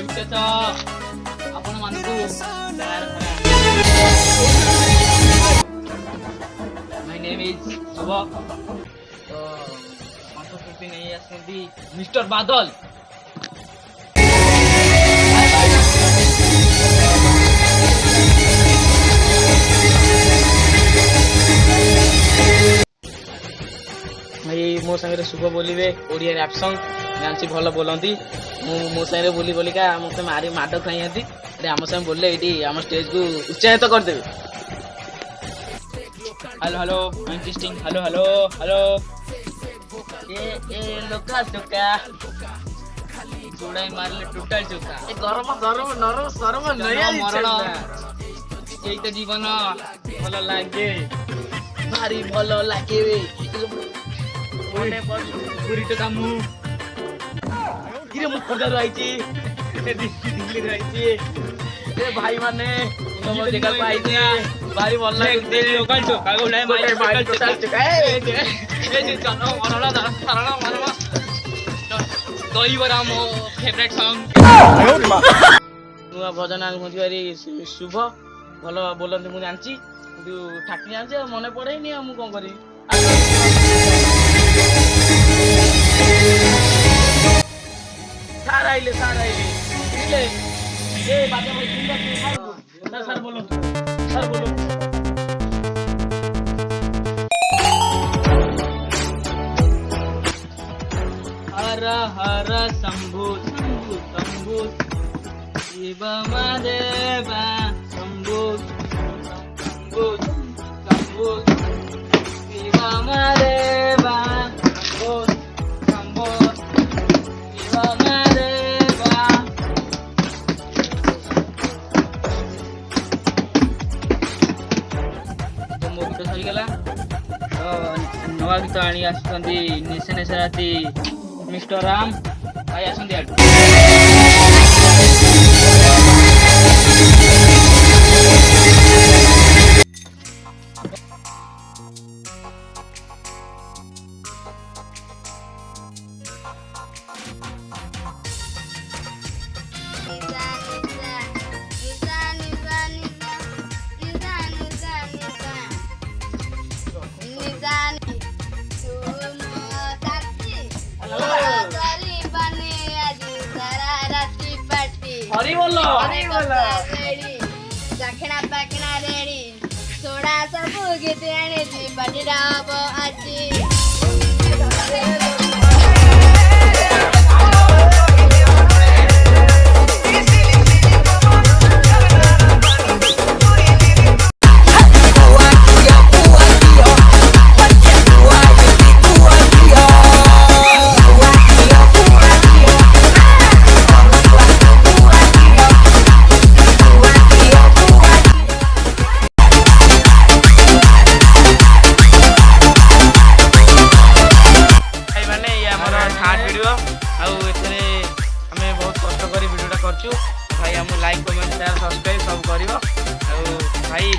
केमती अछ आपण मानकु माय नेम इज शुभ तो संस्कृति नहीं आसती मिस्टर बादल भाई मो संगे शुभ बोलिए ओडिया रैप सॉन्ग जानसी भल बोलती मो संगे बोली बोलिका मत मारी माड खाई आम संगे बोलले ये आम स्टेज को उत्साहित करदेवे। Hello hello interesting hello hello hello ए लोका टोका जोड़ाई मारले टोटल चोका ए गरम गरम नरम सरम नया मरण यही तो जीवन भल लागे भारी भल लागे पूरी तो काम मु खजार आइची दिल्ली आइची ए भाई माने तुम जगह को आइची भारी भल लागे लोकल छो कागो ले भाई टोटल चका ए जे चलो मरला सरला मरवा दही बरा मो फेवरेट सॉन्ग नुआ भजन मुझे शुभ भल बोलते मुझे जानची किंतु ठाकी जानचे मने पड़ेनी मु कोन करी सार आइले बुझले ए बाजा भाई सुंदर सर बोलो हर हर शंभु शंभु शंभु शिव महादेवा शंभु शंभु शंभु शिव महादेवा शंभु शंभु शिव महादेवा तो मो गीत सरीगला तो नवा गीत आनी आसुचंदी नेसे नेसे राती मिस्टर राम भाई आसंदी आटू हरी बोलो दक्षिणा पक्षिणा रेडी सोडा सब गीत आने बड़ा आज भाई हम लाइक कमेंट शेयर सब्सक्राइब सब कर भाई